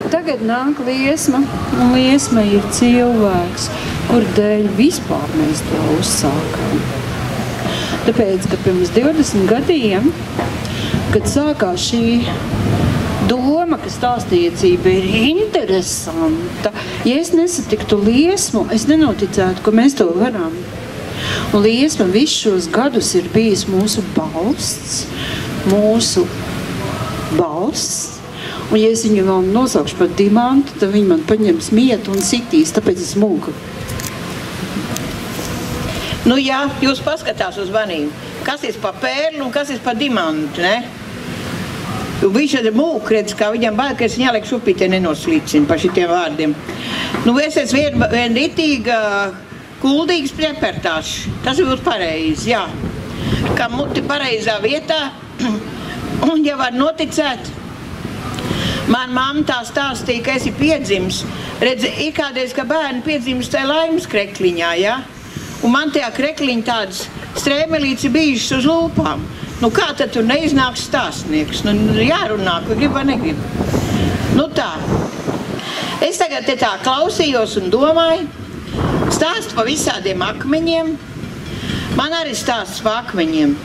Tagad nāk liesma, un liesma ir cilvēks, kur dēļ vispār mēs to uzsākām. Tāpēc, ka pirms 20 gadiem, kad sākās šī doma, ka stāstniecība ir interesanta, ja es nesatiktu liesmu, es nenoticētu, ka mēs to varam. Un liesma visus šos gadus ir bijis mūsu balsts, un ja es viņu vēl nosaukšu par dimantu, tad viņi man paņems mietu un sitīs, tāpēc es mūku. Nu jā, jūs paskatās uz manīm, kas ir pa pērlu un kas ir pa dimantu, ne? Viņš ir mūk, redz, kā viņam bail, ka es viņā liek šupītē nenoslīcinu par šitiem vārdiem. Nu, es esmu vien ritīga, kuldīgs prepertāšs. Tas būtu pareizi, jā. Kā muti pareizā vietā, un ja var noticēt, man mamma tā stāstīja, ka esi piedzims. Redz, ir kādreiz, ka bērni piedzims tajā laimes krekliņā, jā? Un man tajā krekliņa tādas strēmelītes bijušas uz lūpām. Nu kā tad tur neiznāks stāstnieks? Nu jārunā, ko grib vai negrib. Nu tā. Es tagad te tā klausījos un domāju, stāstu pa visādiem akmeņiem. Man arī stāsts pa akmeņiem.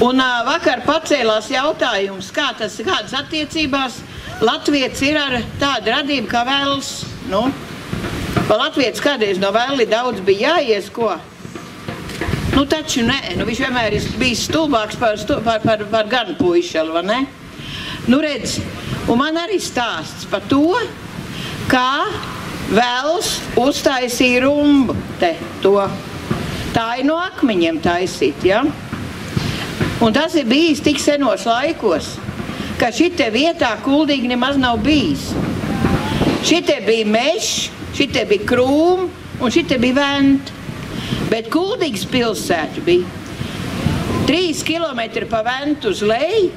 Un vakar pacēlās jautājums, kādas attiecībās latvietis ir ar tādu radību kā vēls. Nu, pa latvietis kādreiz no vēli daudz bija jāies, ko? Nu taču nē, nu viņš vienmēr ir bijis stulbāks par gan puišalu, vai ne? Nu redz, un man arī stāsts par to, kā vēls uztaisīja rumbu te to. Tā ir no akmeņiem taisīt, ja? Un tas ir bijis tik senos laikos, ka šitie vietā kuldīgi nemaz nav bijis. Šitie bija mežs, šitie bija krūmi un šitie bija venti. Bet Kuldīgas pilsēta bija 3 kilometri pa ventu uz leju,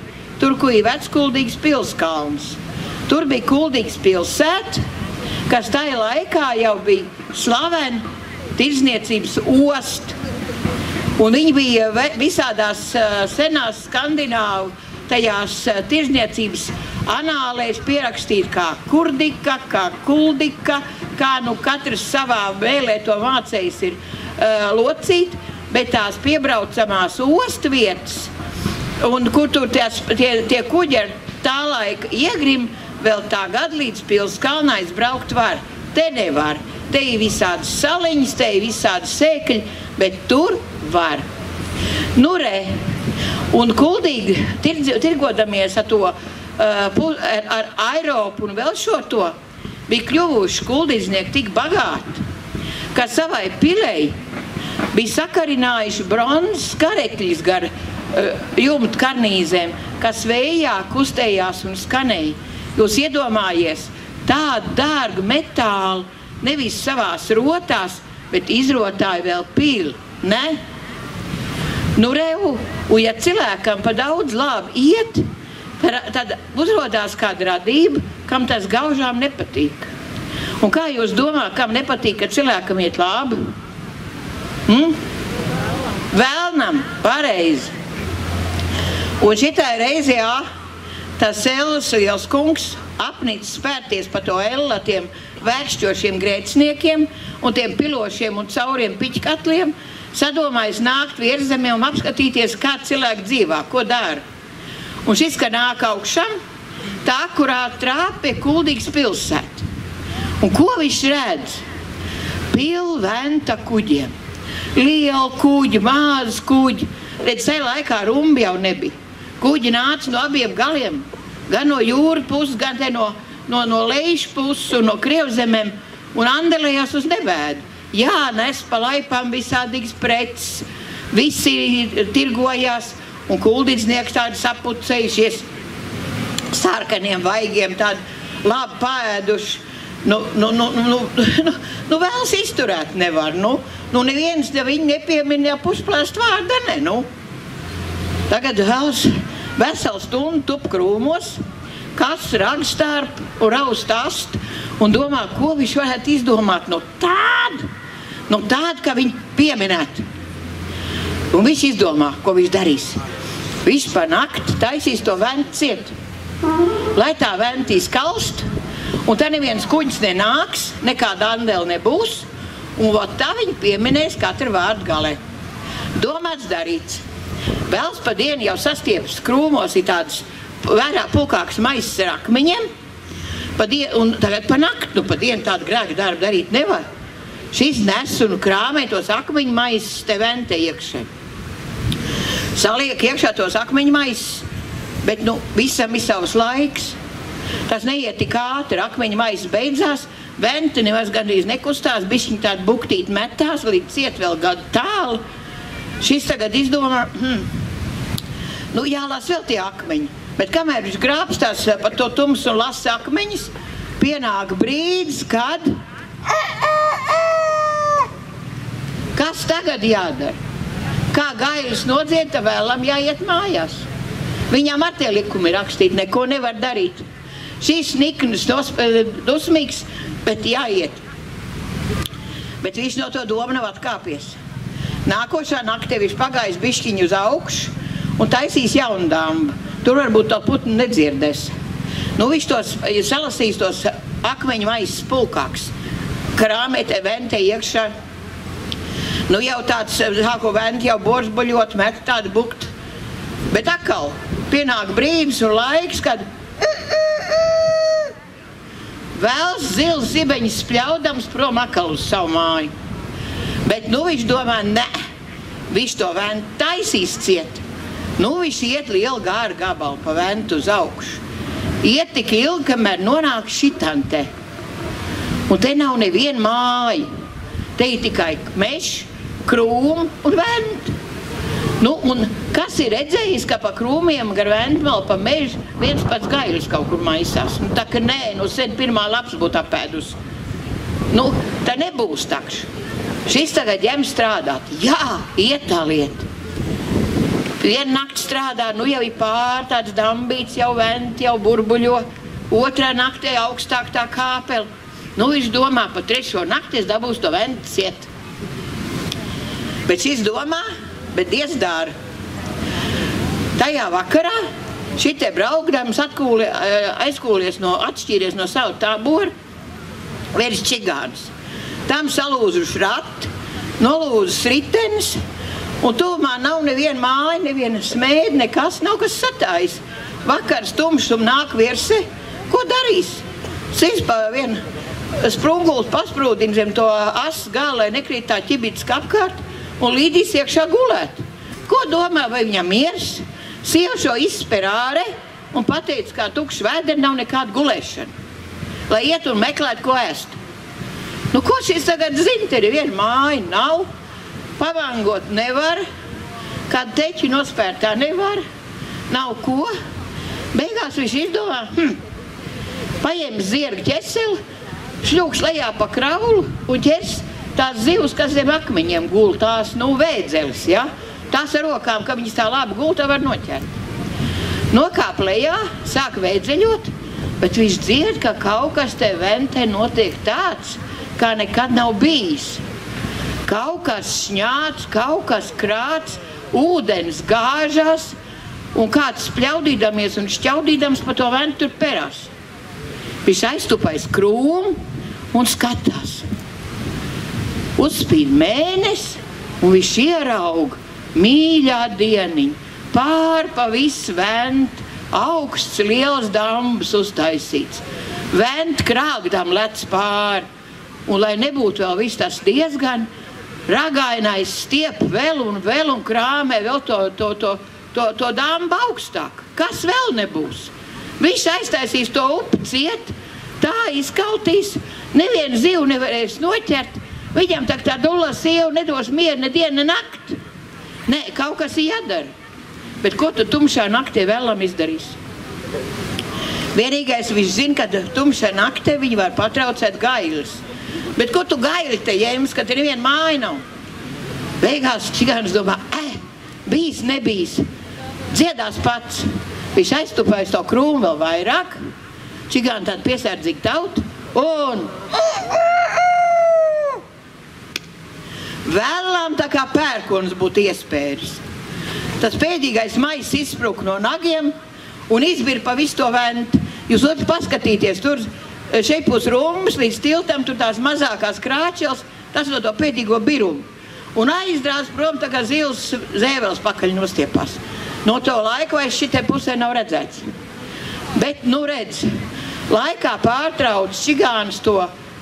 tur, kur ir Veckuldīgas pilskalns. Tur bija Kuldīgas pilsēta, kas tajā laikā jau bija slavena tirdzniecības osta. Un viņi bija visādās senās skandināvu tajās tirdzniecības anālēs pierakstīti kā kurdika, kā kuldika, kā nu katrs savā vēlē to mācējis ir locīt, bet tās piebraucamās ostvietas, un kur tur tie kuģi ar tā laika iegrim, vēl tā gad līdz Pilskalnā braukt var. Te nevar. Te ir visādas saliņas, te ir visādas sēkļi, bet tur var. Nu re, un kuldīgi tirgodamies ar to, ar Eiropu un vēl šo to, bija kļuvuši kuldīdznieki tik bagāti, ka savai pilei bija sakarinājuši bronzas karekļus gar jumtu karnīzēm, kas vējā kustējās un skanēja. Jūs iedomājies tādu dārgu metālu, nevis savās rotās, bet izrotāja vēl pili, ne? Nu revu, un ja cilvēkam pa daudz labi iet, tad uzrodās kāda radība, kam tas gaužām nepatīk. Un kā jūs domā, kam nepatīk, ka cilvēkam iet labi? Vēlnam, pareizi. Un šitai reizē, tas Ellas liels kungs apnicis spērties pa to Ella tiem vēršķošiem grēciniekiem un tiem pilošiem un cauriem piķkatliem, sadomājis nākt Vierzemē un apskatīties, kā cilvēki dzīvā, ko dara. Un šis, ka nāk augšam, tā akurāt trāp pie Kuldīgas pilsēta. Un ko viņš redz? Pilventa kuģiem. Liela kuģi, mazas kuģi. Redz, tajā laikā rumbi jau nebija. Kuģi nāca no abiem galiem. Gan no jūra puses, gan te no lejušu puses un no Krievzemēm. Un andelējās uz nevēdu. Jā, nes pa laipām visādīgas preces. Visi tirgojās. Un kuldīdznieki tādi sapucējušies. Sarkaniem vaigiem tādi labi paēduši. Nu vēlas izturēt nevar, nu neviens viņi nepiemina pusplēst vārda, ne, nu. Tagad vēlas veselu stundu tup krūmos, kas ragstārp un raust ast, un domā, ko viņš varētu izdomāt no tādu, ka viņi pieminētu. Un viņš izdomā, ko viņš darīs. Viņš pa nakti taisīs to ventu ciet. lai tā venta izkalst, un tā neviens kuņš nenāks, nekāda andela nebūs, un tā viņi pieminēs katru vārdu galē. Domāts darīts. Vēls pa dienu jau sastieps krūmos ir tādas vairāk pulkākas maisas ar akmeņiem, un tagad pa nakti, pa dienu tādu grēku darbu darīt nevar. Šis nes un krāmē tos akmeņu maisas te vente iekšē. Saliek iekšā tos akmeņu maisas, bet visam ir savs laiks. Tas neiet tik ātri, akmeņu maisas beidzās, vente nemaz gandrīz nekustās, bišķiņ tādu buktīt metās, līdz ciet vēl gadu tālu. Šis tagad izdomā, jālās vēl tie akmeņi, bet kamēr viņš grābstās pa to tums un lasa akmeņus, pienāk brīdis, kad... Kas tagad jādara? Kā gailis nodzieta, vēlam jāiet mājās. Viņām ar tie likumi rakstīt, neko nevar darīt. Šīs niknis dusmīgs, bet jāiet. Bet viņš no to domu nav atkāpies. Nākošā naktī viņš pagājis bišķiņu uz augšu un taisīs jaunu dambu. Tur varbūt to putnu nedzirdēs. Viņš tos salasīs tos akmeņu maisas pulkāks. Krāmē te vente iekšā. Jau tāds, sāko venti jau borsbuļot, met tādu buktu. Bet atkal pienāk brīdis un laiks, kad vēls zils zibeņas spļaudams prom akal uz savu māju. Bet viņš domā, ne, viņš to ventu taisīs ciet. Viņš iet lielu gāru gabalu pa ventu uz augšu. Iet tik ilgi, kamēr nonāk šitan te. Un te nav neviena māja. Te ir tikai mežs, krūmu un ventu. Un kas ir redzējis, ka pa krūmiem gar ventu vēl pa mežu viens pats gailis kaut kur maisās? Tā ka nē, sen pirmā laps būtu apēdus. Tā nebūs takš. Šis tagad ņem strādāt. Jā, iet tā lieta. Vienu nakti strādā, jau ir pār tāds dambīts, jau venti, jau burbuļo. Otrā naktī augstāk tā kāpeli. Viņš domā, pa trešo nakti es dabūs to ventu ciet. Bet šis domā, bet Dievs dara. Tajā vakarā šitie braukdams aizkūlies atšķīries no savu tāboru, viens čigāns. Tam salūzuši rati, nolūzis ritenis, un tuvumā nav neviena māja, neviena smēde, nekas, nav kas satājis. Vakars tumšs un nāk virsi, ko darīs? Sis pa vienu sprungult pasprūdina zem to asu gālu, lai nekrīt tā ķibitska apkārt, un līdīs iekšā gulēt. Ko domā, vai viņam miers? Sieva šo izsper ārē un pateica, kā tukšs vēderi nav nekāda gulēšana. Lai iet un meklēt, ko ēst. Ko šis tagad zina? Te ir viena māja, nav. Pavangot nevar. Kādu teķi nospērtā nevar. Nav ko. Beigās viņš izdomā, paņems zierga ķeseli, šļūks lejā pa kraulu un ķers tās zivs, kas zem akmeņiem gul, tās, vēdzeles, ja? Tās ar rokām, ka viņas tā labi gul, tā var noķert. Nokāp lejā, sāk vēdzeļot, bet viņš dzird, ka kaut kas te ventē notiek tāds, kā nekad nav bijis. Kaut kas šņāts, kaut kas krāts, ūdens gāžās, un kāds spļaudīdamies un šķaudīdams pa to ventu tur perās. Viņš aiztupais krūmu un skatās. Uzspīd mēnesi, un viņš ierauga mīļā dieniņa, pār pa visu ventu, augsts liels dambas uztaisīts. Vent krāgdām lec pāri, un lai nebūtu vēl viss tas diezgan, ragainais stiep vēl un krāmē vēl to dambu augstāk. Kas vēl nebūs? Viņš aiztaisīs to upi ciet, tā izkautīs, nevienu zivu nevarēs noķert, viņam tā dulā sieva nedos mieru ne dienu, ne nakti. Nē, kaut kas ir jādara. Bet ko tu tumšā naktī vēlam izdarīs? Vienīgais viņš zina, ka tumšā naktī viņi var patraucēt gailis. Bet ko tu gaili te ņems, ka te neviena māja nav? Beigās čigāns domā, bijis, nebijis. Dziedās pats. Viņš aiztupēs to krūmu vēl vairāk. Čigāni tādu piesardzīgu tautu. Un vēlām tā kā pērkons būtu iespēris. Tas pēdīgais maiss izspruka no nagiem un izbir pa visu to ventu. Jūs varat paskatīties, tur šeit pus Rumbas līdz tiltam, tur tās mazākās krāčels, tas no to pēdīgo birumu. Un aizdrās prom tā kā zils zēvels pakaļ nostiepās. No to laiku vairs šitai pusē nav redzēts. Bet, nu redz, laikā pārtrauc čigāns to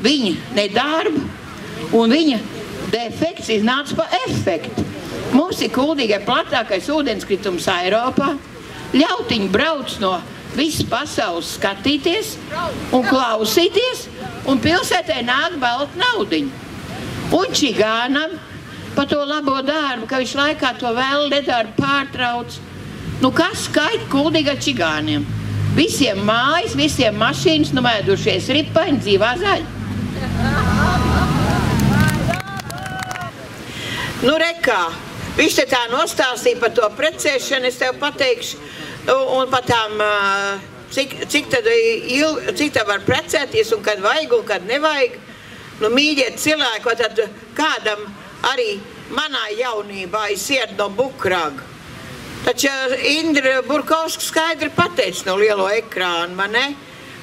viņa nedarbu, un viņa defekts iznāca pa efektu. Mums ir kuldīgai platākais ūdenskritums Eiropā, ļautiņi brauc no visas pasaules skatīties un klausīties, un pilsētē nāk balta naudiņa. Un čigānam pa to labo darbu, ka viņš laikā to vēl nedarbu pārtrauc. Nu kas skait kuldīgai čigāniem? Visiem mājas, visiem mašīnas, nu mēdušies ripaņi, dzīvā zaļa. Nu rekā, viņš te tā nostāstīja par to precēšanu, es tev pateikšu, un par tām, cik tā var precēties, un kad vajag, un kad nevajag. Nu, mīļiet cilvēku, vai tad kādam arī manā jaunībā iziet no bukraga. Taču Indra Burkovska skaidri pateica no lielo ekrānu, vai ne?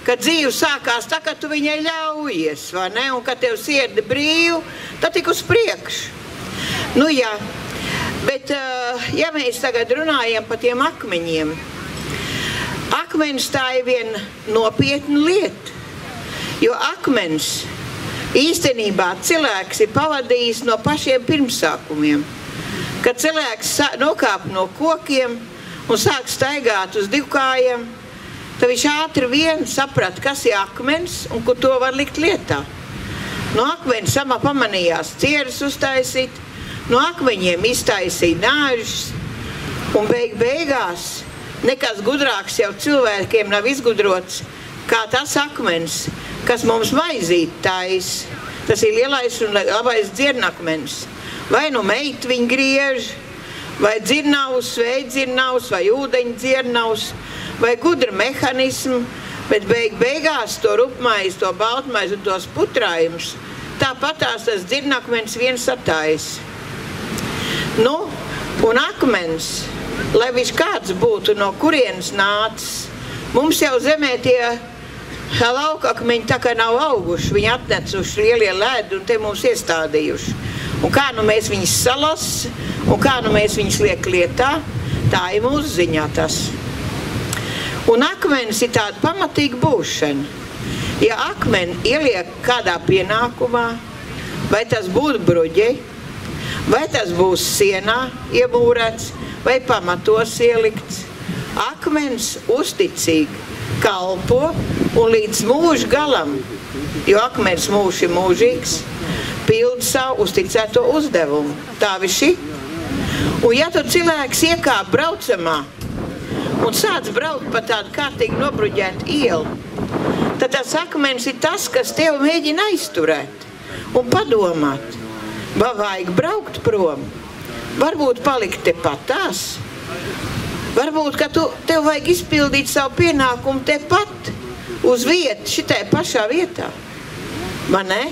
Kad dzīve sākās tā, ka tu viņai ļaujies, vai ne? Un kad tev sirdi brīvu, tad tik uz priekšu. Nu jā, bet ja mēs tagad runājam par tiem akmeņiem, akmenis tā ir viena nopietna lieta, jo akmens īstenībā cilvēks ir pavadījis no pašiem pirmsākumiem. Kad cilvēks nokāp no kokiem un sāk staigāt uz divkājiem, tad viņš ātri vien saprat, kas ir akmens un kur to var likt lietā. No akmeņa samā pamanījās cieras uztaisīt, no akmeņiem iztaisīja nāžas, un beigās nekas gudrāks jau cilvēkiem nav izgudrots, kā tas akmens, kas mums maizīt tais. Tas ir lielais un labais dzirnakmens. Vai nu meitviņ griež, vai dzirnavs, veidzirnavs, vai ūdeņdzirnavs, vai gudra mehanismu, bet beigās to rupmaiz, to baltmaiz un tos putrājumus, tāpatās tas dzirnakmens viens attais. Nu, un akmens, lai viņš kāds būtu, no kurienes nācis, mums jau zemē tie laukakmeņi tā kā nav auguši, viņi atnecuši lielie lēdi un te mums iestādījuši. Un kā nu mēs viņus salas, un kā nu mēs viņus liek lietā, tā ir mūsu ziņā tas. Un akmenis ir tāda pamatīga būšana. Ja akmeni ieliek kādā pienākumā, vai tas būtu bruģi, vai tas būs sienā iebūrēts, vai pamatos ielikts, akmens uzticīgi kalpo un līdz mūža galam, jo akmens mūžs ir mūžīgs, pilda savu uzticēto uzdevumu. Tā viši. Un ja tu cilvēks iekāp braucamā un sāc braukt pa tādu kārtīgi nobruģētu ielu, tad tas akmens ir tas, kas tev mēģina aizturēt un padomāt. Vai vajag braukt prom? Varbūt palikt tepatās? Varbūt, ka tev vajag izpildīt savu pienākumu tepat uz vietu, šitai pašā vietā. Vai ne?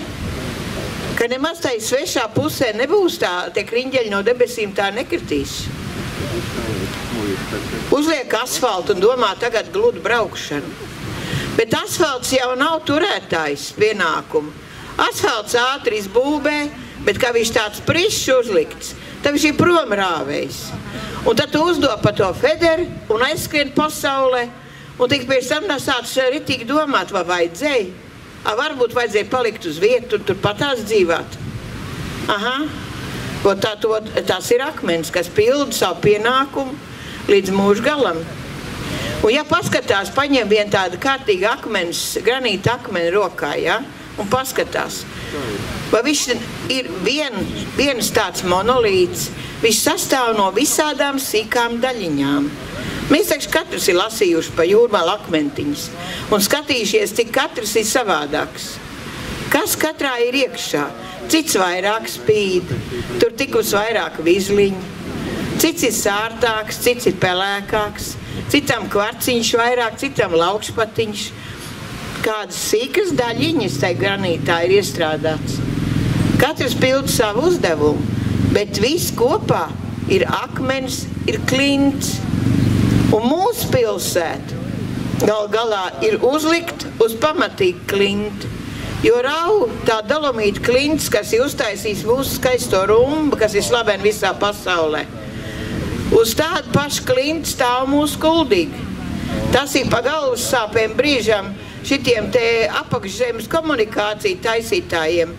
Ka nemaz tai svešā pusē nebūs tā, tie kriņģeļi no debesīm tā nekritīs. Uzliek asfaltu un domā tagad gludu braukšanu. Bet asfalts jau nav turētājs pienākumu. Asfalts ātri izbūbē, bet kā viņš tāds prišs uzlikts, tad viņš ir prom rāvējs. Un tad tu uzdod pa to federu un aizskrien pasaulē, un tik pēc tam sāc ritīgi domāt, vai vajadzēja. Varbūt vajadzēja palikt uz vietu un tur patās dzīvāt. Aha, tās ir akmens, kas pilda savu pienākumu līdz mūža galam. Un ja paskatās, paņem vien tāda kārtīga akmens, granīta akmeni rokā, ja? Un paskatās. Vai viņš ir viens tāds monolīts, viņš sastāv no visādām sīkām daļiņām. Mēs taču katrs ir lasījuši pa jūrmālu akmentiņas un skatījušies, cik katrs ir savādāks. Kas katrā ir iekšā? Cits vairāk spīd, tur tikus vairāk vizliņi, cits ir sārtāks, cits ir pelēkāks, citam kvarciņš vairāk, citam laukšpatiņš. Kādas sīkas daļiņas tai granītā ir iestrādāts. Katrs pilda savu uzdevumu, bet viss kopā ir akmens, ir klints. Un mūsu pilsēta gal galā ir uzlikt uz pamatīgu klinti. Jo rauj tā dolomīta klints, kas ir uztaisījis mūsu skaisto rumbu, kas ir slavena visā pasaulē. Uz tādu pašu klinti stāv mūsu kuldīgi. Tas ir pa galvas sāpēm brīžam šitiem te apakšzemes komunikāciju taisītājiem,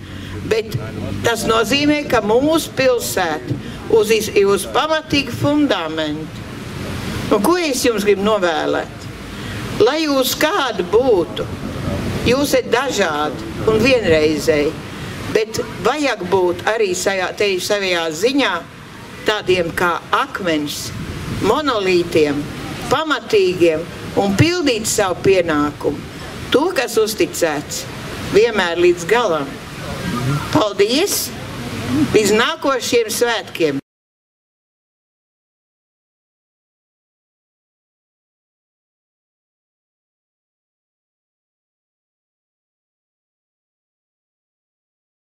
bet tas nozīmē, ka mūsu pilsēta uz pamatīgu fundamentu. Un ko es jums gribu novēlēt? Lai jūs kādu būtu, jūs esat dažādi un vienreizēji, bet vajag būt arī savajā ziņā tādiem kā akmenis, monolītiem, pamatīgiem un pildīt savu pienākumu. To, kas uzticēts, vienmēr līdz galam. Paldies! Līdz nākošiem svētkiem!